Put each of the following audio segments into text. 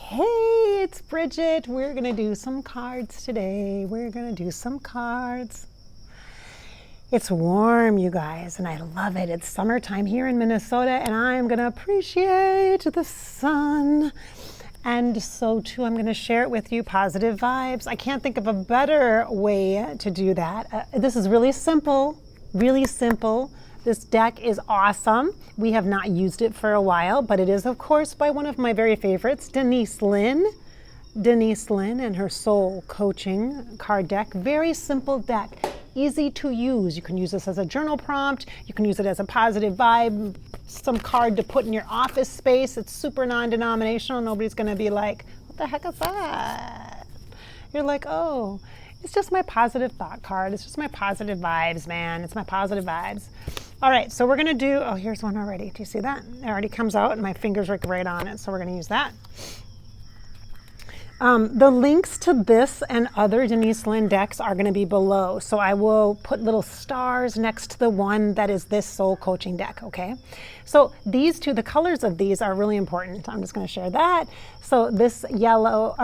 Hey, it's Bridget. We're going to do some cards today. We're going to do some cards. It's warm, you guys, and I love it. It's summertime here in Minnesota, and I'm going to appreciate the sun. And so, too, I'm going to share it with you, positive vibes. I can't think of a better way to do that. This is really simple, really simple. This deck is awesome. We have not used it for a while, but it is, of course, by one of my very favorites, Denise Linn. Denise Linn and her Soul Coaching card deck. Very simple deck, easy to use. You can use this as a journal prompt. You can use it as a positive vibe, some card to put in your office space. It's super non-denominational. Nobody's going to be like, what the heck is that? You're like, oh, it's just my positive thought card. It's just my positive vibes, man. It's my positive vibes. All right, so we're going to do, oh, here's one already. Do you see that? It already comes out and my fingers are right on it, so we're going to use that. The links to this and other Denise Linn decks are going to be below, so I will put little stars next to the one that is this Soul Coaching deck, okay? So these two, the colors of these are really important. I'm just going to share that. So this yellow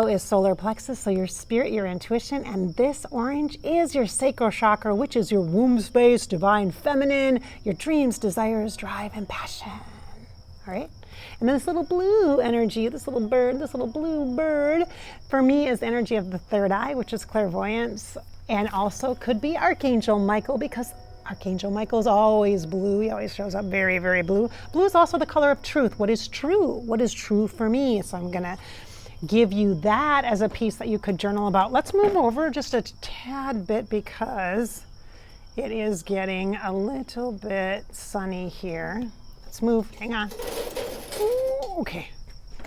is solar plexus, so your spirit, your intuition, and this orange is your sacral chakra, which is your womb space, divine feminine, your dreams, desires, drive, and passion. All right? And then this little blue energy, this little blue bird, for me is the energy of the third eye, which is clairvoyance, and also could be Archangel Michael, because Archangel Michael is always blue. He always shows up very, very blue. Blue is also the color of truth. What is true? What is true for me? So I'm going to give you that as a piece that you could journal about. Let's move over just a tad bit because it is getting a little bit sunny here. Let's move. Hang on. Ooh, okay.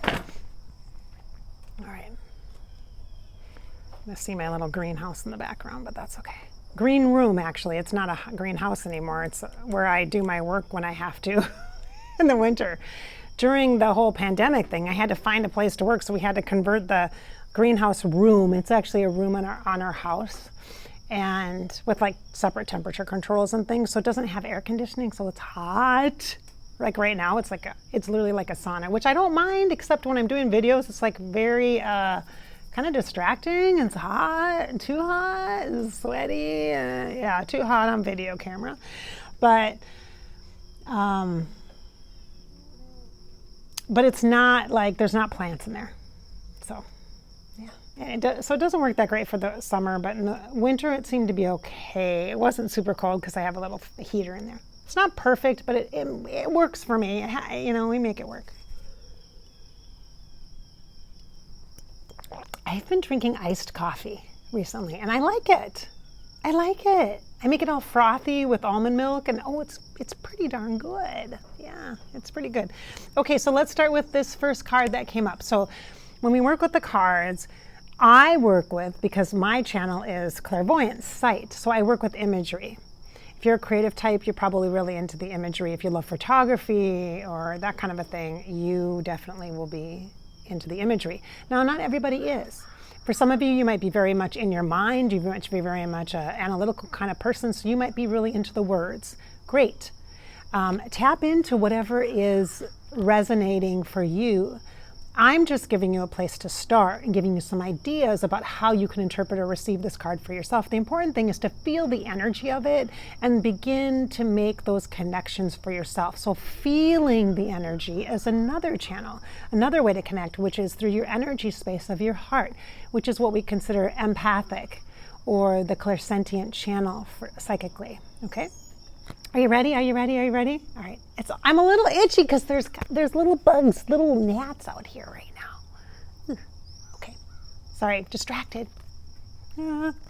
All right. I'm going to see my little greenhouse in the background, but that's okay. Green room, actually. It's not a greenhouse anymore. It's where I do my work when I have to in the winter. During the whole pandemic thing, I had to find a place to work, so we had to convert the greenhouse room. It's actually a room on our house, and with like separate temperature controls and things, so it doesn't have air conditioning, so it's hot. Like right now, it's literally like a sauna, which I don't mind, except when I'm doing videos, it's like very kind of distracting. It's hot, too hot, it's sweaty, yeah, too hot on video camera. But it's not like there's not plants in there, so yeah. So it doesn't work that great for the summer, but in the winter it seemed to be okay. It wasn't super cold because I have a little heater in there. It's not perfect, but it works for me. You know, we make it work. I've been drinking iced coffee recently, and I like it. I like it. I make it all frothy with almond milk, and oh, it's pretty darn good. Yeah, it's pretty good. Okay, so let's start with this first card that came up. So when we work with the cards, I work with, because my channel is clairvoyance, sight, so I work with imagery. If you're a creative type, you're probably really into the imagery. If you love photography or that kind of a thing, you definitely will be into the imagery. Now, not everybody is. For some of you, you might be very much in your mind. You might be very much an analytical kind of person, so you might be really into the words. Great. Tap into whatever is resonating for you. I'm just giving you a place to start and giving you some ideas about how you can interpret or receive this card for yourself. The important thing is to feel the energy of it and begin to make those connections for yourself. So feeling the energy is another channel, another way to connect, which is through your energy space of your heart, which is what we consider empathic or the clairsentient channel for psychically, okay? Are you ready? Are you ready? Are you ready? All right. I'm a little itchy because there's little bugs, little gnats out here right now. Ugh. Okay. Sorry, distracted.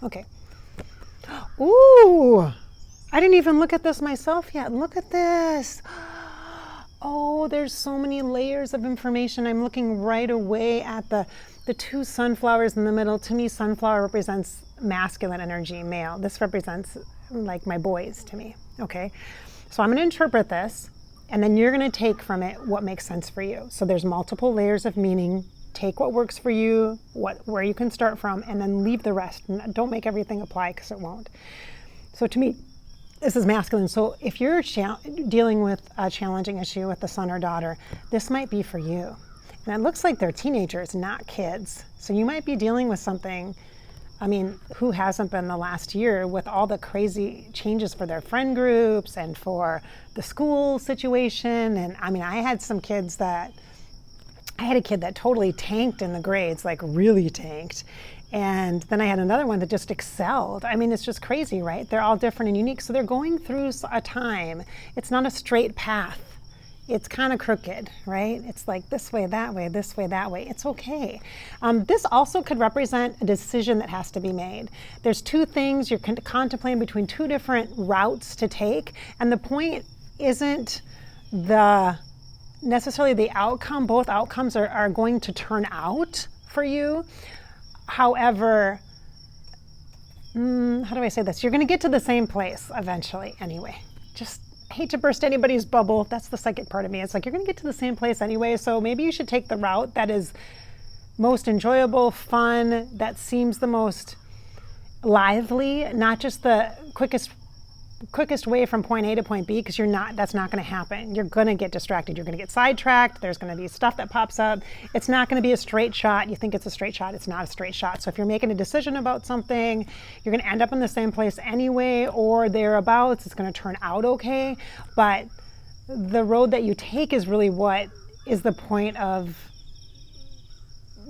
Okay. Ooh, I didn't even look at this myself yet. Look at this. Oh, there's so many layers of information. I'm looking right away at the two sunflowers in the middle. To me, sunflower represents masculine energy, male. This represents like my boys to me. Okay, so I'm going to interpret this, and then you're going to take from it what makes sense for you. So there's multiple layers of meaning. Take what works for you, where you can start from, and then leave the rest. Don't make everything apply because it won't. So to me, this is masculine. So if you're dealing with a challenging issue with the son or daughter, this might be for you. And it looks like they're teenagers, not kids. So you might be dealing with something, I mean, who hasn't been the last year with all the crazy changes for their friend groups and for the school situation. And I mean, I had a kid that totally tanked in the grades, like really tanked. And then I had another one that just excelled. I mean, it's just crazy, right? They're all different and unique. So they're going through a time. It's not a straight path. It's kind of crooked, right? It's like this way, that way, this way, that way. It's okay. This also could represent a decision that has to be made. There's two things you're contemplating between two different routes to take. And the point isn't necessarily the outcome. Both outcomes are going to turn out for you. However, how do I say this? You're going to get to the same place eventually anyway. Just hate to burst anybody's bubble. That's the psychic part of me. It's like you're going to get to the same place anyway. So maybe you should take the route that is most enjoyable, fun, that seems the most lively, not just the quickest way from point A to point B, because that's not going to happen. You're going to get distracted. You're going to get sidetracked. There's going to be stuff that pops up. It's not going to be a straight shot. You think it's a straight shot. It's not a straight shot. So if you're making a decision about something, you're going to end up in the same place anyway, or thereabouts. It's going to turn out okay. But the road that you take is really what is the point of,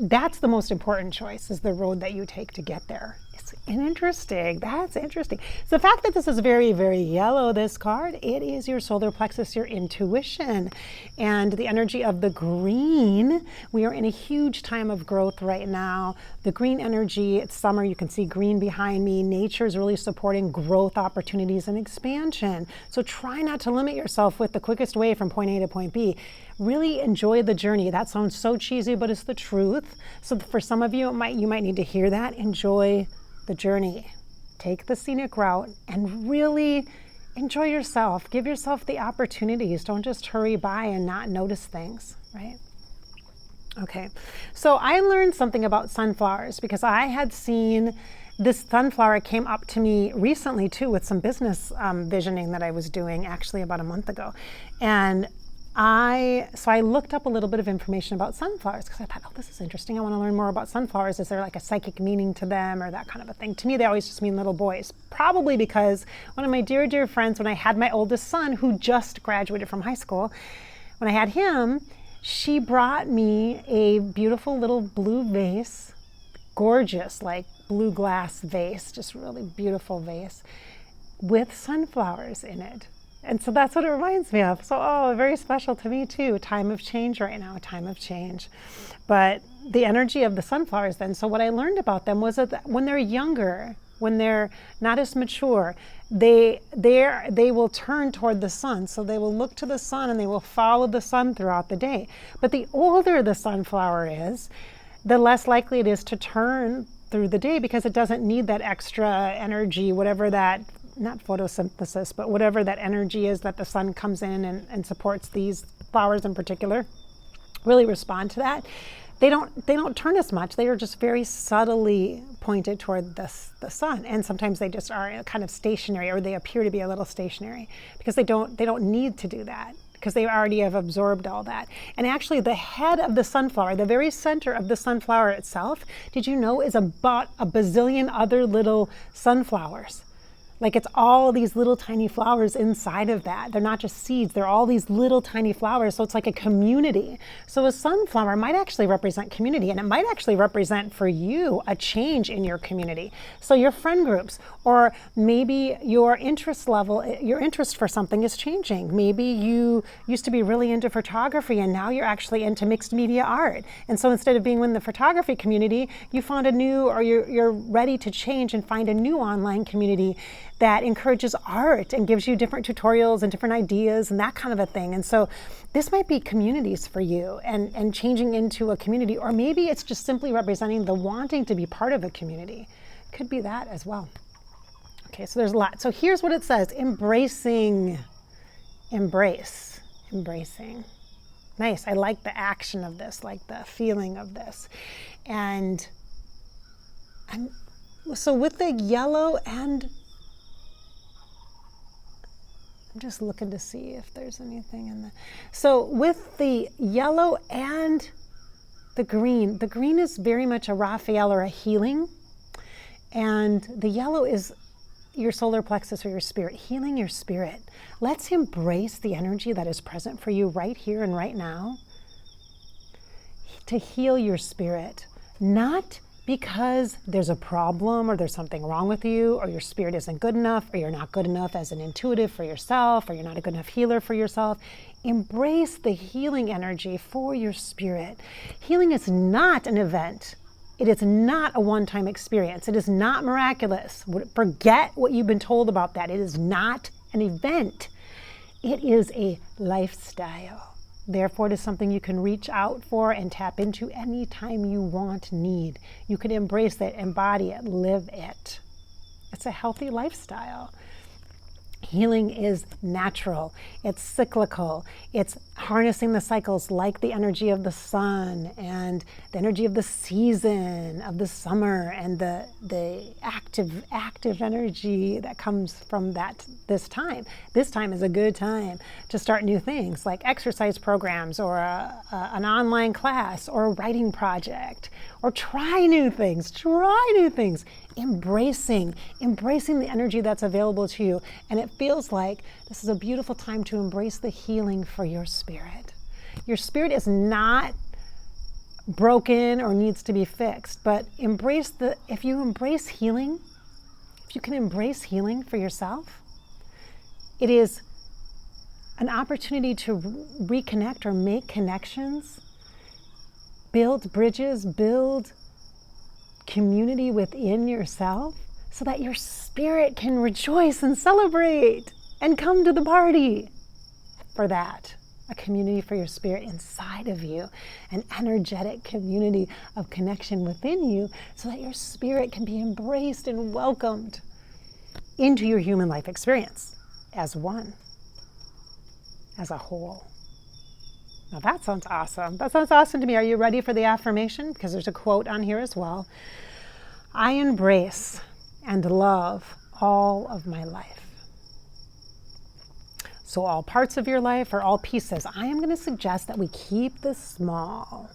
that's the most important choice, is the road that you take to get there. It's interesting. That's interesting. So the fact that this is very, very yellow, this card, it is your solar plexus, your intuition. And the energy of the green, we are in a huge time of growth right now. The green energy, it's summer, you can see green behind me. Nature is really supporting growth opportunities and expansion. So try not to limit yourself with the quickest way from point A to point B. Really enjoy the journey. That sounds so cheesy, but it's the truth. So for some of you, you might need to hear that. Enjoy the journey. Take the scenic route and really enjoy yourself. Give yourself the opportunities. Don't just hurry by and not notice things, right? Okay, so I learned something about sunflowers because I had seen this sunflower came up to me recently too with some business visioning that I was doing actually about a month ago. And I looked up a little bit of information about sunflowers because I thought, oh, this is interesting. I want to learn more about sunflowers. Is there like a psychic meaning to them or that kind of a thing? To me, they always just mean little boys. Probably because one of my dear, dear friends, when I had my oldest son, who just graduated from high school, when I had him, she brought me a beautiful little blue vase, gorgeous, like blue glass vase, just really beautiful vase with sunflowers in it. And so that's what it reminds me of. So, very special to me too. Time of change right now, time of change. But the energy of the sunflowers then, so what I learned about them was that when they're younger, when they're not as mature, they will turn toward the sun. So they will look to the sun and they will follow the sun throughout the day. But the older the sunflower is, the less likely it is to turn through the day because it doesn't need that extra energy, whatever that, not photosynthesis, but whatever that energy is that the sun comes in and supports these flowers in particular, really respond to that. They don't turn as much. They are just very subtly pointed toward the sun. And sometimes they just are kind of stationary, or they appear to be a little stationary because they don't need to do that because they already have absorbed all that. And actually the head of the sunflower, the very center of the sunflower itself, did you know is about a bazillion other little sunflowers? Like it's all these little tiny flowers inside of that. They're not just seeds, they're all these little tiny flowers. So it's like a community. So a sunflower might actually represent community, and it might actually represent for you a change in your community. So your friend groups, or maybe your interest level, your interest for something is changing. Maybe you used to be really into photography and now you're actually into mixed media art. And so instead of being in the photography community, you found a new, or you're ready to change and find a new online community that encourages art and gives you different tutorials and different ideas and that kind of a thing. And so this might be communities for you and changing into a community, or maybe it's just simply representing the wanting to be part of a community. Could be that as well. Okay, so there's a lot. So here's what it says: embracing, embracing. Nice, I like the action of this, like the feeling of this. And so with the yellow, and I'm just looking to see if there's anything in there. So with the yellow and the green. The green is very much a Raphael or a healing. And the yellow is your solar plexus or your spirit, healing your spirit. Let's embrace the energy that is present for you right here and right now to heal your spirit, not because there's a problem or there's something wrong with you or your spirit isn't good enough or you're not good enough as an intuitive for yourself or you're not a good enough healer for yourself. Embrace the healing energy for your spirit. Healing is not an event. It is not a one-time experience. It is not miraculous. Forget what you've been told about that. It is not an event. It is a lifestyle. Therefore, it is something you can reach out for and tap into anytime you want, need. You can embrace it, embody it, live it. It's a healthy lifestyle. Healing is natural. It's cyclical. It's harnessing the cycles like the energy of the sun and the energy of the season, of the summer, and the active energy that comes from this time. This time is a good time to start new things like exercise programs or an online class or a writing project or try new things. Embracing the energy that's available to you. And it feels like this is a beautiful time to embrace the healing for your spirit. Your spirit is not broken or needs to be fixed, but if you embrace healing, if you can embrace healing for yourself, it is an opportunity to reconnect or make connections, build bridges, build community within yourself so that your spirit can rejoice and celebrate and come to the party for that. A community for your spirit inside of you, an energetic community of connection within you so that your spirit can be embraced and welcomed into your human life experience as one, as a whole. Now that sounds awesome. That sounds awesome to me. Are you ready for the affirmation? Because there's a quote on here as well. I embrace and love all of my life. So all parts of your life or all pieces. I am going to suggest that we keep this small.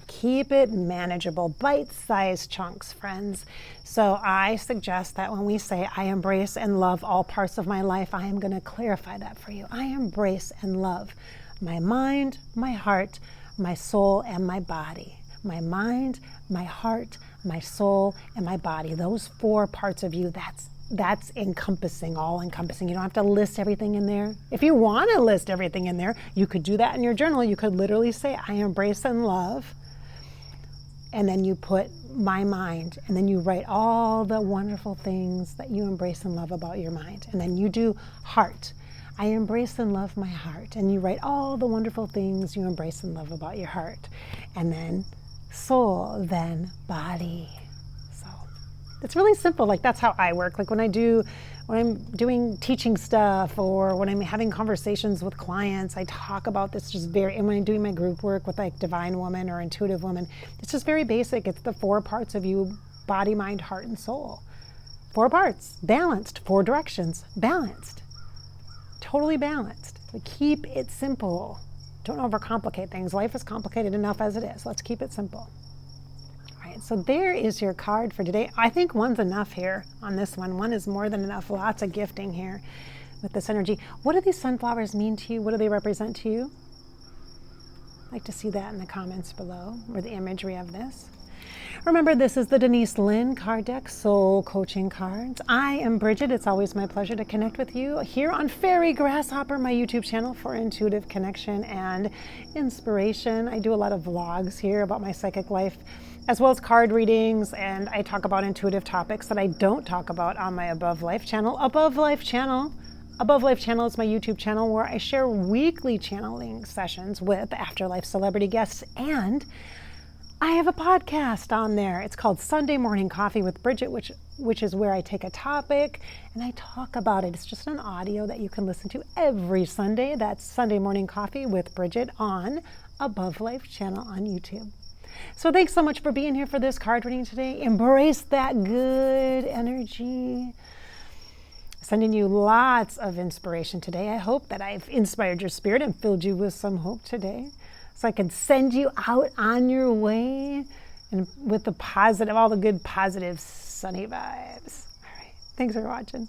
Keep it manageable, bite-sized chunks, friends. So I suggest that when we say I embrace and love all parts of my life, I am going to clarify that for you. I embrace and love my mind, my heart, my soul, and my body. My mind, my heart, my soul, and my body. Those 4 parts of you, that's encompassing, all encompassing. You don't have to list everything in there. If you want to list everything in there, you could do that in your journal. You could literally say, I embrace and love. And then you put my mind, and then you write all the wonderful things that you embrace and love about your mind. And then you do heart. I embrace and love my heart. And you write all the wonderful things you embrace and love about your heart. And then soul, then body. So it's really simple. Like that's how I work. Like when I'm doing teaching stuff or when I'm having conversations with clients, I talk about this and when I'm doing my group work with like divine woman or intuitive woman, it's just very basic. It's the 4 parts of you, body, mind, heart, and soul. 4 parts, balanced, 4 directions, balanced. Totally balanced. But keep it simple. Don't overcomplicate things. Life is complicated enough as it is. Let's keep it simple. All right, so there is your card for today. I think 1's enough here on this one. 1 is more than enough. Lots of gifting here with this energy. What do these sunflowers mean to you? What do they represent to you? I'd like to see that in the comments below, or the imagery of this. Remember, this is the Denise Linn card deck, Soul Coaching Cards. I am Bridget. It's always my pleasure to connect with you here on Fairy Grasshopper, my YouTube channel for intuitive connection and inspiration. I do a lot of vlogs here about my psychic life, as well as card readings, and I talk about intuitive topics that I don't talk about on my Above Life channel. Above Life channel is my YouTube channel where I share weekly channeling sessions with afterlife celebrity guests, and I have a podcast on there. It's called Sunday Morning Coffee with Bridget, which is where I take a topic and I talk about it. It's just an audio that you can listen to every Sunday. That's Sunday Morning Coffee with Bridget on Above Life channel on YouTube. So thanks so much for being here for this card reading today. Embrace that good energy. Sending you lots of inspiration today. I hope that I've inspired your spirit and filled you with some hope today. so I can send you out on your way and with the positive, all the good, positive, sunny vibes. All right. Thanks for watching.